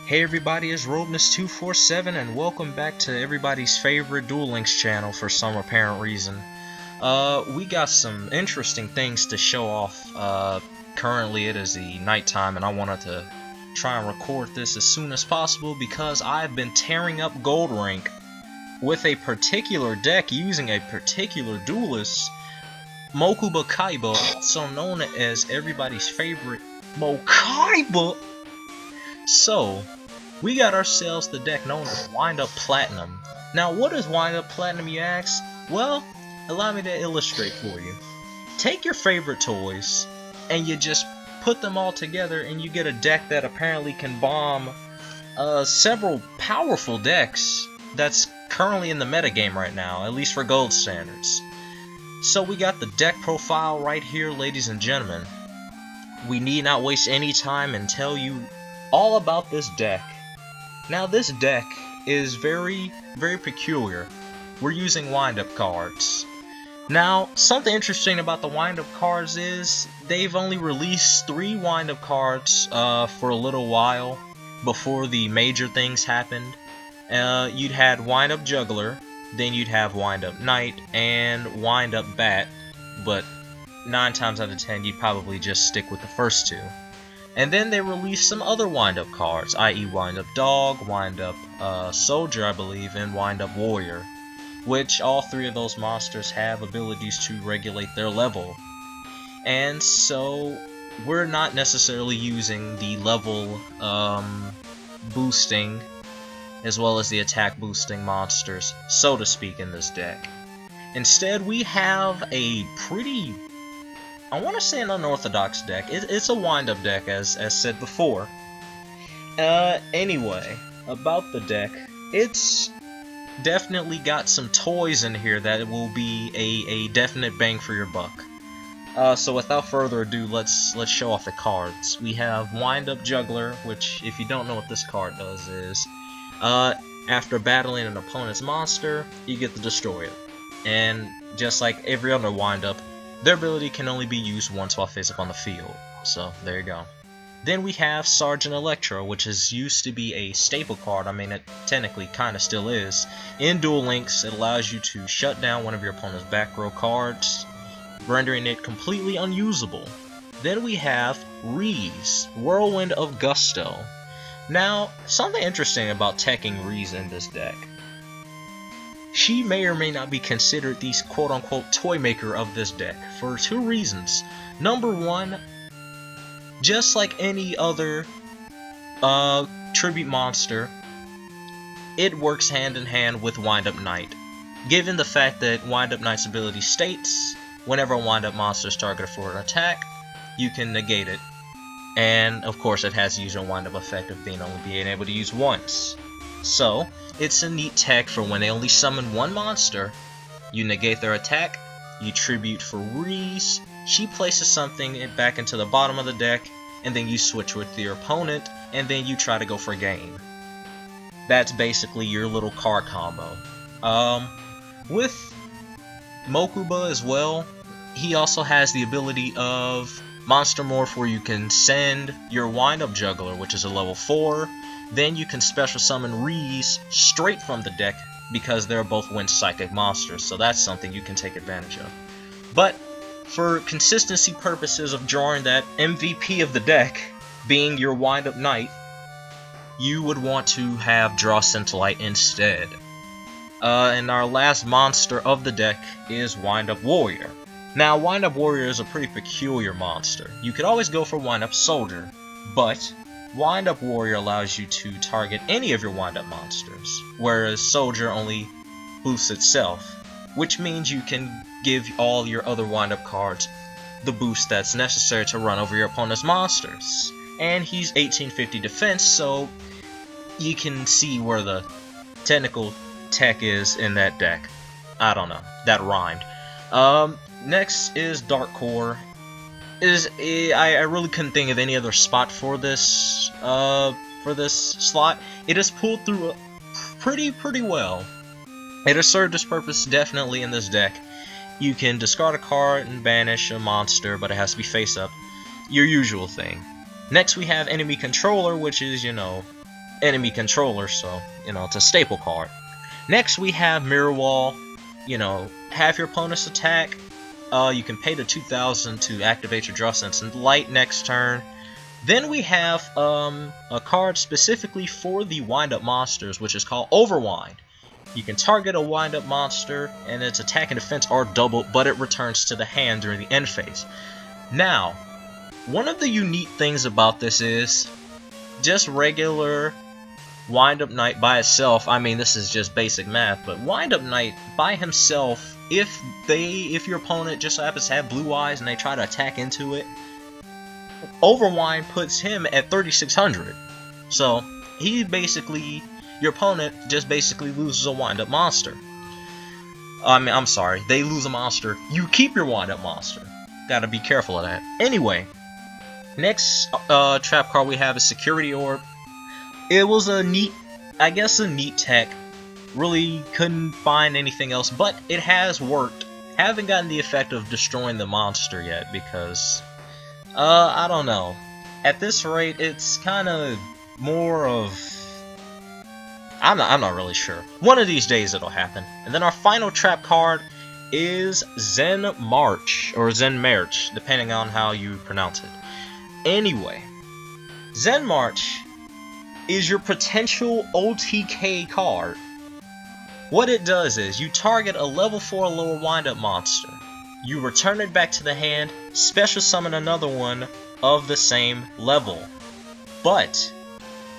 Hey everybody, it's Robness247 and welcome back to everybody's favorite Duel Links channel for some apparent reason. We got some interesting things to show off. Currently it is the nighttime and I wanted to try and record this as soon as possible because I've been tearing up gold rank with a particular deck using a particular duelist, Mokuba Kaiba, also known as everybody's favorite Mokaiba. So, we got ourselves the deck known as Wind Up Platinum. Now, what is Wind Up Platinum, you ask? Well, allow me to illustrate for you. Take your favorite toys, and you just put them all together, and you get a deck that apparently can bomb several powerful decks that's currently in the metagame right now, at least for gold standards. So we got the deck profile right here, ladies and gentlemen. We need not waste any time and tell you all about this deck. Now this deck is very peculiar. We're using wind-up cards. Now something interesting about the wind-up cards is they've only released 3 wind-up cards for a little while before the major things happened. You'd had wind-up Juggler, then you'd have wind-up Knight and wind-up Bat, but 9 times out of 10 you'd probably just stick with the first 2. And then they released some other wind-up cards, i.e. Wind-Up Dog, Wind-Up Soldier, I believe, and Wind-Up Warrior, which all 3 of those monsters have abilities to regulate their level. And so, we're not necessarily using the level boosting, as well as the attack boosting monsters, so to speak, in this deck. Instead, we have a pretty, I want to say, an unorthodox deck. It's a wind-up deck, as said before. Anyway, about the deck, it's definitely got some toys in here that will be a definite bang for your buck. So without further ado, let's show off the cards. We have Wind-Up Juggler, which, if you don't know what this card does, is after battling an opponent's monster, you get to destroy it. And just like every other wind-up, their ability can only be used once while face up on the field, so there you go. Then we have Sargent Elektra, which used to be a staple card. I mean, it technically kind of still is. In Duel Links, it allows you to shut down one of your opponent's back row cards, rendering it completely unusable. Then we have Reese, Whirlwind of Gusto. Now, something interesting about teching Reese in this deck. She may or may not be considered the quote-unquote toy maker of this deck for 2 reasons. Number 1, just like any other tribute monster, it works hand in hand with Wind-Up Knight. Given the fact that Wind-Up Knight's ability states, whenever a Wind-Up monster is targeted for an attack, you can negate it. And of course it has the usual Wind-Up effect of only being able to use once. So, it's a neat tech for when they only summon one monster. You negate their attack, you tribute for Reese, she places something back into the bottom of the deck, and then you switch with your opponent, and then you try to go for game. That's basically your little card combo. With Mokuba as well, he also has the ability of Monster Morph, where you can send your Wind-Up Juggler, which is a level 4, then you can special summon Reese straight from the deck because they're both wind psychic monsters, so that's something you can take advantage of. But for consistency purposes of drawing that MVP of the deck, being your Wind-Up Knight, you would want to have Draw Scintillite instead. And our last monster of the deck is Wind-Up Warrior. Now, Wind-Up Warrior is a pretty peculiar monster. You could always go for Wind-Up Soldier, but Wind-Up Warrior allows you to target any of your wind-up monsters, whereas Soldier only boosts itself, which means you can give all your other wind-up cards the boost that's necessary to run over your opponent's monsters. And he's 1850 defense, so you can see where the technical tech is in that deck. I don't know, that rhymed. Next is Dark Core. I really couldn't think of any other spot for this slot. It is pulled through pretty well. It has served its purpose definitely in this deck. You can discard a card and banish a monster, but it has to be face up. Your usual thing. Next we have Enemy Controller, which is, you know, enemy controller, so, you know, it's a staple card. Next, we have Mirror Wall. You know, have your opponent's attack. You can pay the 2,000 to activate your draw sense and light next turn. Then we have a card specifically for the wind-up monsters, which is called Overwind. You can target a wind-up monster, and its attack and defense are doubled, but it returns to the hand during the end phase. Now, one of the unique things about this is just regular Wind-Up Knight by itself. I mean, this is just basic math, but Wind-Up Knight by himself, if your opponent just happens to have blue eyes and they try to attack into it, Overwind puts him at 3,600. So your opponent just basically loses a wind-up monster. I'm sorry, they lose a monster. You keep your wind-up monster. Gotta be careful of that. Anyway, next trap card we have is Security Orb. It was a neat tech. Really couldn't find anything else, but it has worked. Haven't gotten the effect of destroying the monster yet because, I don't know. At this rate, it's kind of more of... I'm not really sure. One of these days it'll happen. And then our final trap card is Zen March, or Zen March, depending on how you pronounce it. Anyway, Zen March is your potential OTK card. What it does is, you target a level 4 lower wind-up monster. You return it back to the hand, special summon another one of the same level. But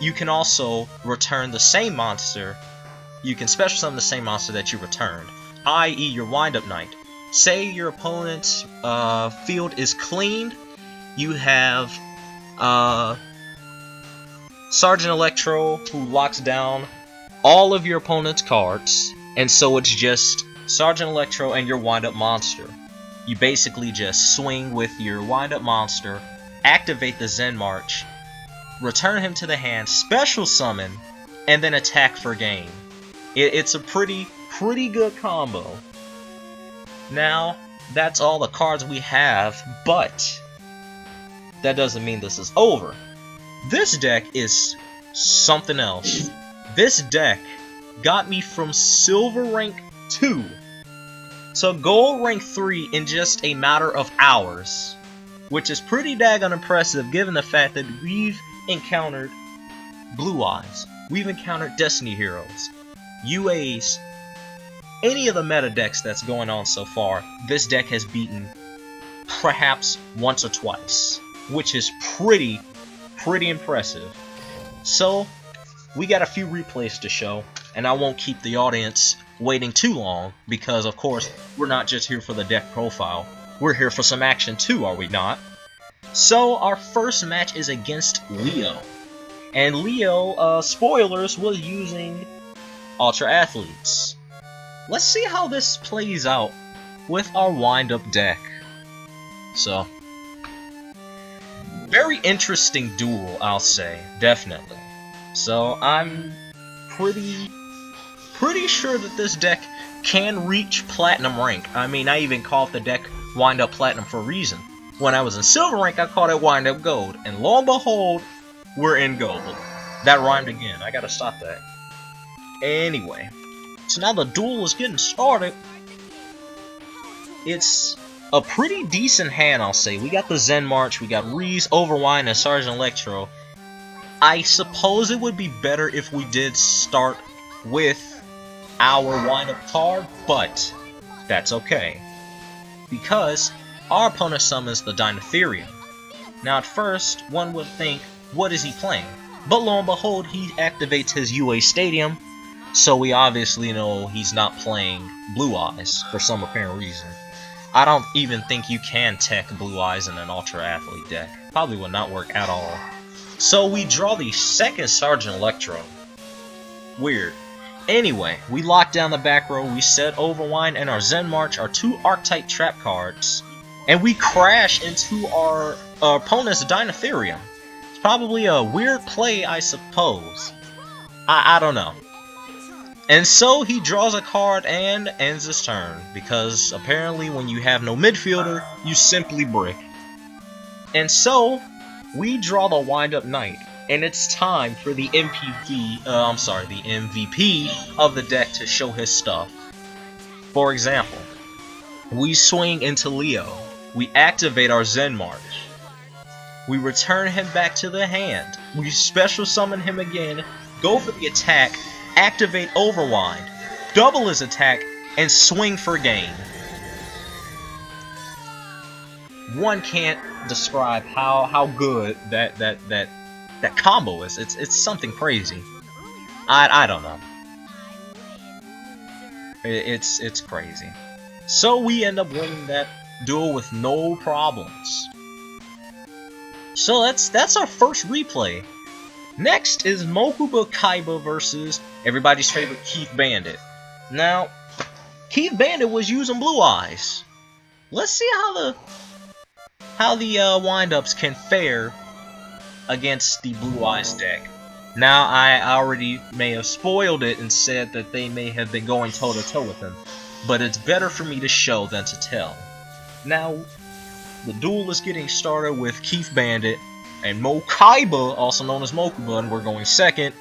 you can also return the same monster. You can special summon the same monster that you returned, i.e. your wind-up knight. Say your opponent's field is cleaned. You have Sargent Elektra, who locks down all of your opponent's cards, and so it's just Sargent Elektra and your wind-up monster. You basically just swing with your wind-up monster, activate the Zen March, return him to the hand, special summon, and then attack for game. It's a pretty good combo. Now, that's all the cards we have, but that doesn't mean this is over. This deck is something else. This deck got me from Silver Rank 2 to Gold Rank 3 in just a matter of hours, which is pretty daggone impressive given the fact that we've encountered Blue Eyes, we've encountered Destiny Heroes, UAs, any of the meta decks that's going on so far. This deck has beaten perhaps once or twice, which is pretty impressive. So we got a few replays to show, and I won't keep the audience waiting too long, because of course we're not just here for the deck profile, we're here for some action too, are we not? So our first match is against Leo, and Leo, spoilers, was using Ultra Athletes. Let's see how this plays out with our wind-up deck. So, very interesting duel, I'll say, definitely. So I'm pretty sure that this deck can reach Platinum rank. I mean, I even called the deck Wind Up Platinum for a reason. When I was in Silver rank, I called it Wind Up Gold, and lo and behold, we're in Gold. That rhymed again. I gotta stop that. Anyway, so now the duel is getting started. It's a pretty decent hand, I'll say. We got the Zen March, we got Reese, Overwind, and Sargent Elektra. I suppose it would be better if we did start with our wind-up card, but that's okay, because our opponent summons the Dinotherium. Now at first, one would think, what is he playing? But lo and behold, he activates his UA Stadium, so we obviously know he's not playing Blue Eyes for some apparent reason. I don't even think you can tech Blue Eyes in an Ultra Athlete deck. Probably would not work at all. So we draw the second Sargent Elektra. Weird. Anyway, we lock down the back row, we set Overwind and our Zen March, our two Archetype trap cards, and we crash into our opponent's Dinotherium. It's probably a weird play, I suppose. I don't know. And so he draws a card and ends his turn, because apparently when you have no midfielder, you simply brick. And so we draw the Wind Up Knight. and it's time for the the MVP of the deck to show his stuff. For example, we swing into Leo, we activate our Zen March, we return him back to the hand, we special summon him again, go for the attack, activate Overwind, double his attack, and swing for game. One can't describe how good that combo is. It's something crazy. I don't know. It's crazy. So we end up winning that duel with no problems. So that's our first replay. Next is Mokuba Kaiba versus everybody's favorite Keith Bandit. Now, Keith Bandit was using Blue Eyes. Let's see how the wind-ups can fare against the Blue Eyes deck. Now, I already may have spoiled it and said that they may have been going toe-to-toe with him, but it's better for me to show than to tell. Now, the duel is getting started with Keith Bandit and Mo Kaiba, also known as Mokuba, and we're going second.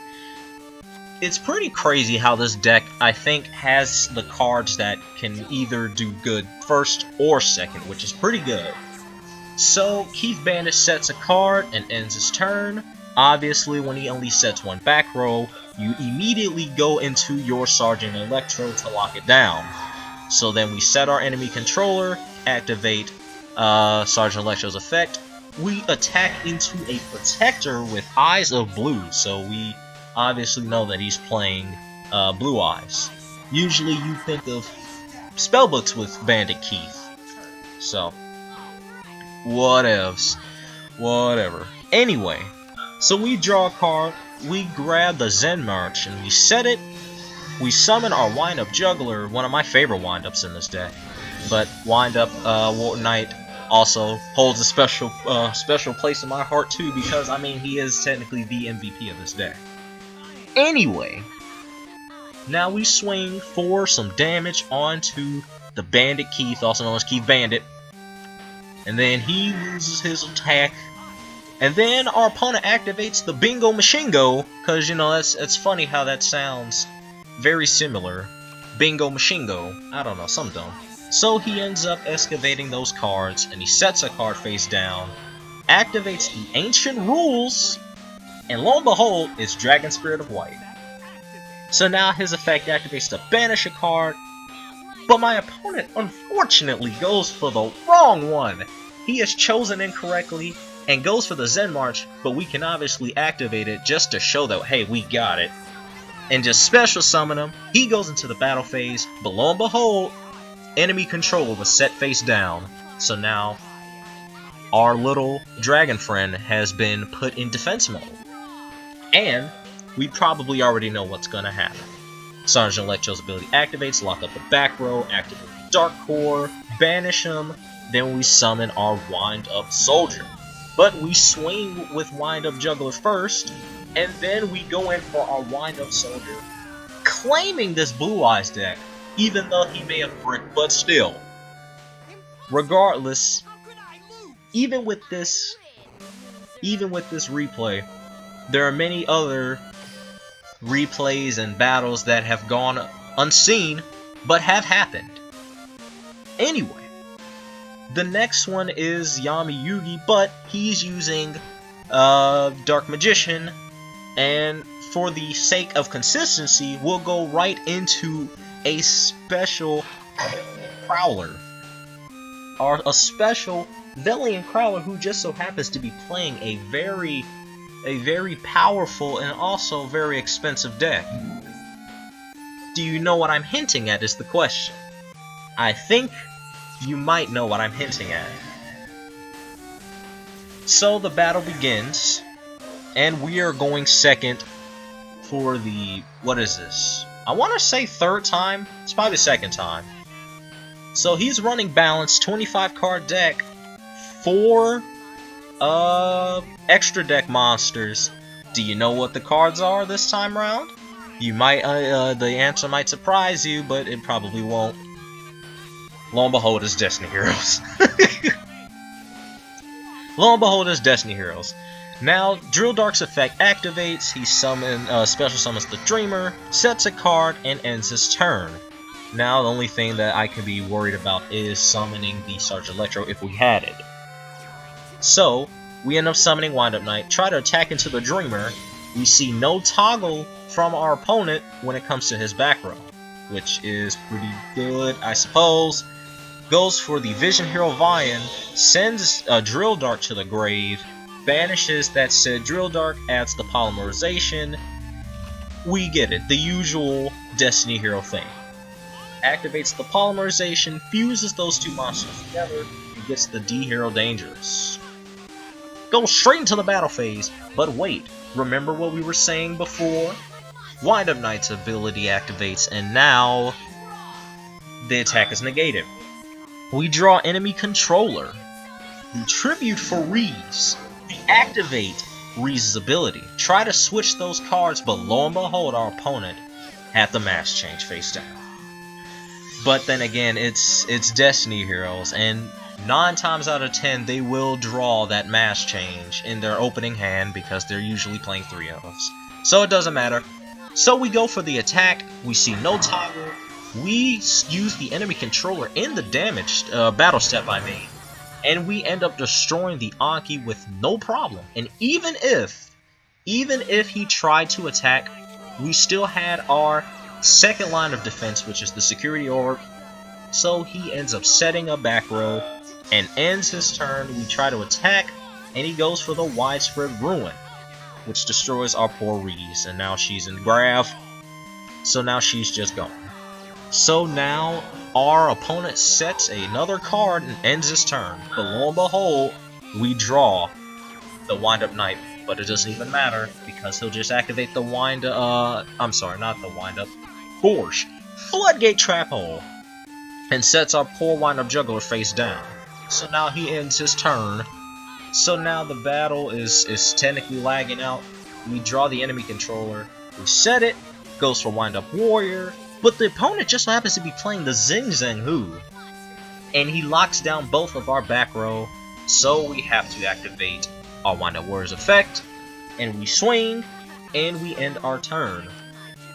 It's pretty crazy how this deck, I think, has the cards that can either do good first or second, which is pretty good. So, Keith Bandit sets a card and ends his turn. Obviously, when he only sets one back row, you immediately go into your Sargent Elektra to lock it down. So then we set our enemy controller, activate Sargent Elektra's effect. We attack into a Protector with Eyes of Blue, so we obviously know that he's playing Blue Eyes. Usually you think of spellbooks with Bandit Keith. So, whatevs. Whatever. Anyway, so we draw a card, we grab the Zen March, and we set it. We summon our Wind-Up Juggler, one of my favorite wind-ups in this deck. But Wind-Up War Knight also holds a special place in my heart too, because, I mean, he is technically the MVP of this deck. Anyway, now we swing for some damage onto the Bandit Keith, also known as Keith Bandit. And then he loses his attack. And then our opponent activates the Bingo Machingo, because, you know, it's funny how that sounds very similar. Bingo Machingo. I don't know, some dumb. So he ends up excavating those cards, and he sets a card face down, activates the Ancient Rules, and lo and behold, it's Dragon Spirit of White. So now his effect activates to banish a card, but my opponent unfortunately goes for the wrong one. He has chosen incorrectly and goes for the Zen March, but we can obviously activate it just to show that, hey, we got it. And just special summon him. He goes into the battle phase, but lo and behold, enemy control was set face down. So now, our little dragon friend has been put in defense mode. And we probably already know what's going to happen. Sargent Elektra's ability activates, lock up the back row, activate the Dark Core, banish him, then we summon our Wind-Up Soldier. But we swing with Wind-Up Juggler first, and then we go in for our Wind-Up Soldier, claiming this Blue Eyes deck, even though he may have bricked, but still. Regardless, even with this replay, there are many other replays and battles that have gone unseen, but have happened. Anyway, the next one is Yami Yugi, but he's using Dark Magician, and for the sake of consistency, we'll go right into a special Prowler, or a special Velian Crowler who just so happens to be playing a very powerful and also very expensive deck. Do you know what I'm hinting at is the question. I think you might know what I'm hinting at. So the battle begins, and we are going second for the, what is this? I want to say third time. It's probably the second time. So he's running balanced 25 card deck, 4 extra deck monsters. Do you know what the cards are this time around? You might, the answer might surprise you, but it probably won't. Lo and behold, it's Destiny Heroes. Lo and behold, it's Destiny Heroes. Now, Drill Dark's effect activates, he special summons the Dreamer, sets a card, and ends his turn. Now, the only thing that I can be worried about is summoning the Sargent Elektra if we had it. So, we end up summoning Wind Up Knight, try to attack into the Dreamer. We see no toggle from our opponent when it comes to his back row, which is pretty good, I suppose. Goes for the Vision Hero Vian, sends a Drill Dart to the grave, banishes that said Drill Dart, adds the polymerization. We get it, the usual Destiny Hero thing. Activates the polymerization, fuses those two monsters together, and gets the D Hero Dangerous. Goes straight into the battle phase, but wait, remember what we were saying before? Wind Up Knight's ability activates, and now the attack is negated. We draw enemy controller. We tribute for Reese. We activate Reese's ability. Try to switch those cards, but lo and behold, our opponent had the mask change face down. But then again, it's Destiny Heroes, and 9 times out of 10 they will draw that mask change in their opening hand because they're usually playing 3-ofs. So it doesn't matter. So we go for the attack. We see no toggle. We use the enemy controller in the damage battle step and we end up destroying the Anki with no problem. And even if he tried to attack, we still had our second line of defense, which is the security orb. So he ends up setting a back row and ends his turn. We try to attack, and he goes for the Widespread Ruin, which destroys our poor Reese, and now she's in graph. So now she's just gone. So now our opponent sets another card and ends his turn. But lo and behold, we draw the Wind Up Knight, but it doesn't even matter because he'll just activate the Forge Floodgate Trap Hole and sets our poor Wind Up Juggler face down. So now he ends his turn. So now the battle is technically lagging out. We draw the enemy controller, we set it, goes for Wind Up Warrior, but the opponent just happens to be playing the Zing Zang Hu, and he locks down both of our back row, so we have to activate our Wind Up Warrior's effect, and we swing, and we end our turn.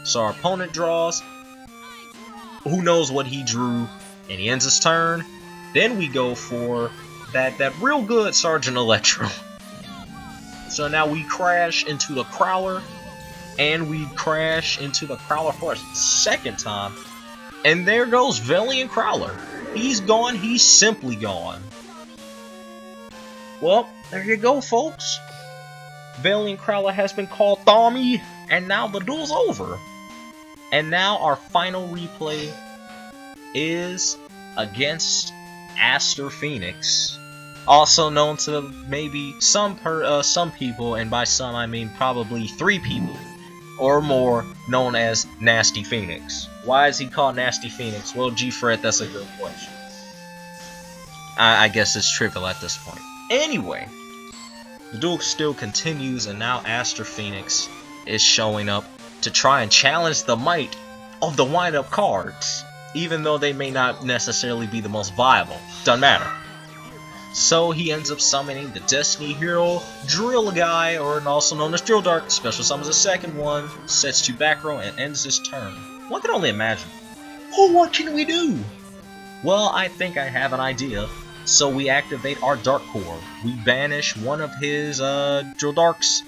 So our opponent draws, who knows what he drew, and he ends his turn. Then we go for that real good Sargent Elektra. So now we crash into the Crowler, and we crash into the Crowler for a second time. And there goes Valiant Crowler. He's gone, he's simply gone. Well, there you go, folks. Valiant Crowler has been called Tommy, and now the duel's over. And now our final replay is against Aster Phoenix, also known to maybe some people, and by some I mean probably 3 people or more, known as Nasty Phoenix. Why is he called Nasty Phoenix? Well, G Fred, that's a good question. I guess it's trivial at this point. Anyway, the duel still continues, and now Aster Phoenix is showing up to try and challenge the might of the wind-up cards, even though they may not necessarily be the most viable. Doesn't matter. So he ends up summoning the Destiny Hero Drill Guy, or also known as Drill Dart, special summons a second one, sets to back row, and ends his turn. One can only imagine. Oh, what can we do? Well, I think I have an idea. So we activate our Dark Core. We banish one of his Drill Darks.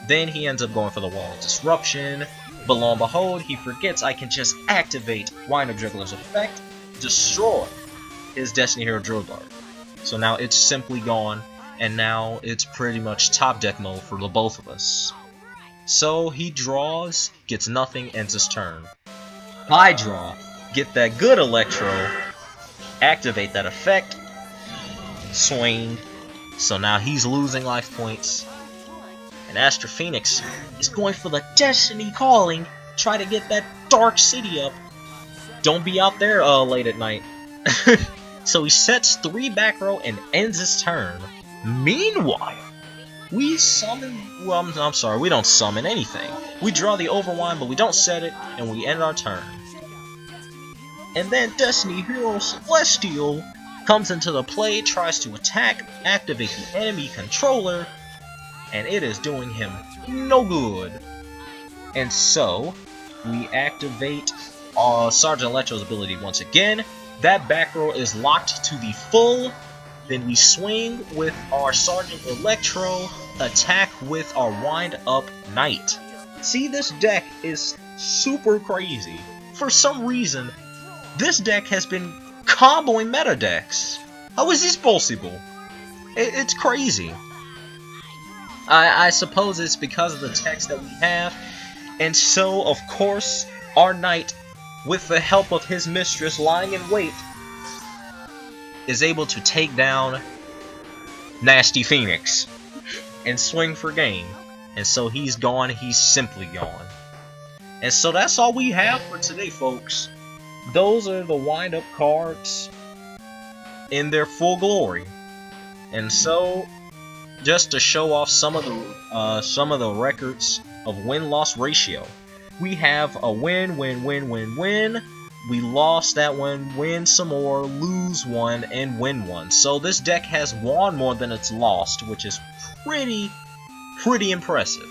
Then he ends up going for the Wall of Disruption. But lo and behold, he forgets I can just activate Wind Up Juggler's effect, destroy his Destiny Hero Drill Dart. So now it's simply gone, and now it's pretty much top deck mode for the both of us. So he draws, gets nothing, ends his turn. I draw, get that good Electro, activate that effect, swing. So now he's losing life points. And Aster Phoenix is going for the Destiny Calling, try to get that Dark City up. Don't be out there late at night. So he sets 3 back row and ends his turn. Meanwhile, we summon... Well, I'm sorry, we don't summon anything. We draw the Overwind, but we don't set it, and we end our turn. And then Destiny Hero Celestial comes into the play, tries to attack, activate the enemy controller, and it is doing him no good. And so, we activate Sargent Elektra's ability once again. That back row is locked to the full. Then we swing with our Sargent Elektra, attack with our Wind Up Knight. See, this deck is super crazy. For some reason, this deck has been comboing meta decks. How is this possible? It's crazy. I suppose it's because of the text that we have. And so, of course, our knight, with the help of his mistress lying in wait, is able to take down Nasty Phoenix and swing for game. And so he's gone, he's simply gone. And so that's all we have for today, folks. Those are the wind-up cards in their full glory. And so, just to show off some of the records of win-loss ratio, we have a win, win, win, win, win. We lost that one, win some more, lose one, and win one. So this deck has won more than it's lost, which is pretty impressive.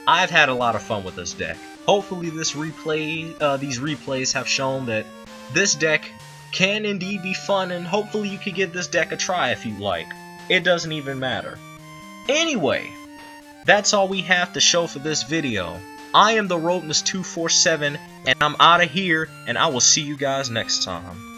I've had a lot of fun with this deck. Hopefully these replays have shown that this deck can indeed be fun, and hopefully you can give this deck a try if you like. It doesn't even matter. Anyway, that's all we have to show for this video. I am the Roteness247, and I'm out of here, and I will see you guys next time.